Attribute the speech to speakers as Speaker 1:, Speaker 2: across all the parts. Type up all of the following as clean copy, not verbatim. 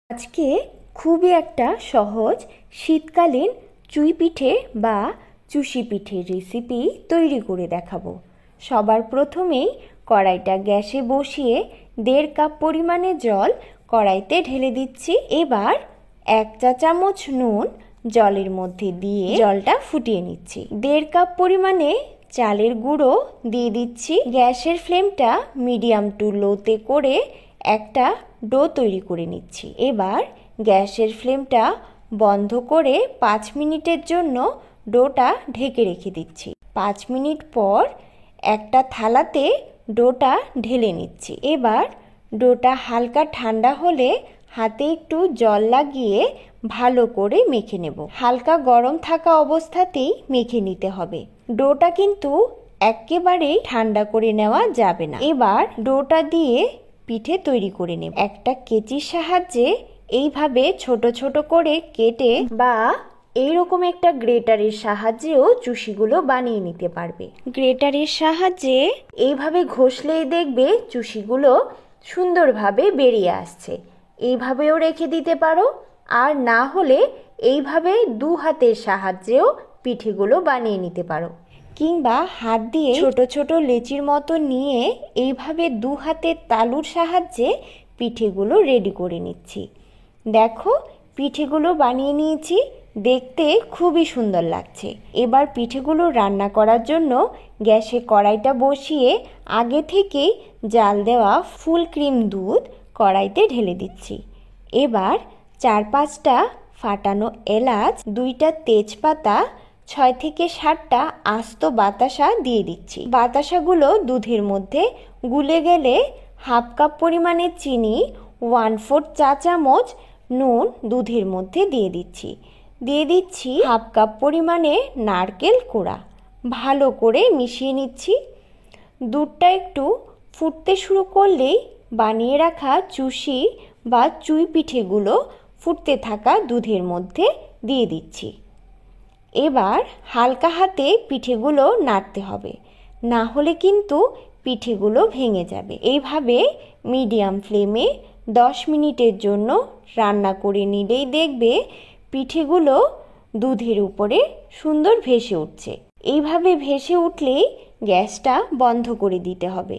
Speaker 1: আজকে খুবই একটা সহজ শীতকালীন চুই পিঠে বা চুষি পিঠের রেসিপি তৈরি করে দেখাবো। সবার প্রথমেই কড়াইটা গ্যাসে বসিয়ে 1.5 কাপ পরিমাণে জল কড়াইতে ঢেলে দিচ্ছি। এবার 1 চা চামচ নুন জলের মধ্যে দিয়ে জলটা ফুটিয়ে নিচ্ছি। 1.5 কাপ পরিমাণে চালের গুঁড়ো দিয়ে দিচ্ছি। গ্যাসের ফ্লেমটা মিডিয়াম টু লোতে করে একটা ডো তৈরি করে নিচ্ছি। এবার গ্যাসের ফ্লেমটা বন্ধ করে 5 মিনিটের জন্য ডোটা ঢেকে রেখে দিচ্ছি। 5 মিনিট পর একটা থালাতে ডোটা ঢেলে নিচ্ছি। এবার ডোটা হালকা ঠান্ডা হলে হাতে একটু জল লাগিয়ে ভালো করে মেখে নেব। হালকা গরম থাকা অবস্থাতেই মেখে নিতে হবে। ডোটা কিন্তু একেবারেই ঠান্ডা করে নেওয়া যাবে না। এবার ডোটা দিয়ে পিঠে তৈরি করে নেব। একটা কেচির সাহায্যে এইভাবে ছোট ছোট করে কেটে বা এইরকম একটা গ্রেটারের সাহায্যেও চুষিগুলো বানিয়ে নিতে পারবে। গ্রেটারের সাহায্যে এইভাবে ঘষলেই দেখবে চুষিগুলো সুন্দরভাবে বেরিয়ে আসছে। এইভাবেও রেখে দিতে পারো, আর না হলে এইভাবে 2 হাতের সাহায্যেও পিঠেগুলো বানিয়ে নিতে পারো। কিংবা হাত দিয়ে ছোট ছোট লেচির মতো নিয়ে এইভাবে 2 হাতের তালুর সাহায্যে পিঠেগুলো রেডি করে নিচ্ছি। দেখো, পিঠেগুলো বানিয়ে নিয়েছি, দেখতে খুবই সুন্দর লাগছে। এবার পিঠেগুলো রান্না করার জন্য গ্যাসে কড়াইটা বসিয়ে আগে থেকেই জাল দেওয়া ফুল ক্রিম দুধ কড়াইতে ঢেলে দিচ্ছি। এবার 4-5টা ফাটানো এলাচ, 2টা তেজপাতা, 6 থেকে 7টা আস্ত বাতাসা দিয়ে দিচ্ছি। বাতাসাগুলো দুধের মধ্যে গুলে গেলে 1/2 কাপ পরিমাণে চিনি, 1/4 চা চামচ নুন দুধের মধ্যে দিয়ে দিচ্ছি। দিয়ে দিচ্ছি 1/2 কাপ পরিমাণে নারকেল কোড়া। ভালো করে মিশিয়ে নিচ্ছি। দুধটা একটু ফুটতে শুরু করলেই বানিয়ে রাখা চুষি বা চুই পিঠেগুলো ফুটতে থাকা দুধের মধ্যে দিয়ে দিচ্ছি। এবার হালকা হাতে পিঠেগুলো নাড়তে হবে, না হলে কিন্তু পিঠেগুলো ভেঙে যাবে। এইভাবে মিডিয়াম ফ্লেমে 10 মিনিটের জন্য রান্না করে নিলেই দেখবে পিঠেগুলো দুধের উপরে সুন্দর ভেসে উঠছে। এইভাবে ভেসে উঠলেই গ্যাসটা বন্ধ করে দিতে হবে,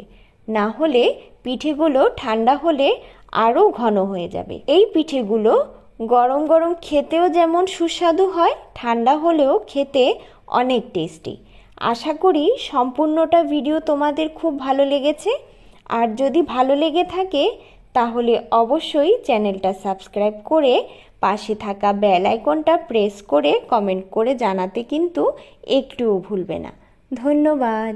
Speaker 1: না হলে পিঠেগুলো ঠান্ডা হলে আরও ঘন হয়ে যাবে। এই পিঠেগুলো গরম গরম খেতেও যেমন সুস্বাদু হয়, ঠান্ডা হলেও খেতে অনেক টেস্টি। আশা করি সম্পূর্ণটা ভিডিও তোমাদের খুব ভালো লেগেছে। আর যদি ভালো লেগে থাকে তাহলে অবশ্যই চ্যানেলটা সাবস্ক্রাইব করে পাশে থাকা বেল আইকনটা প্রেস করে কমেন্ট করে জানাতে কিন্তু একটুও ভুলবে না। ধন্যবাদ।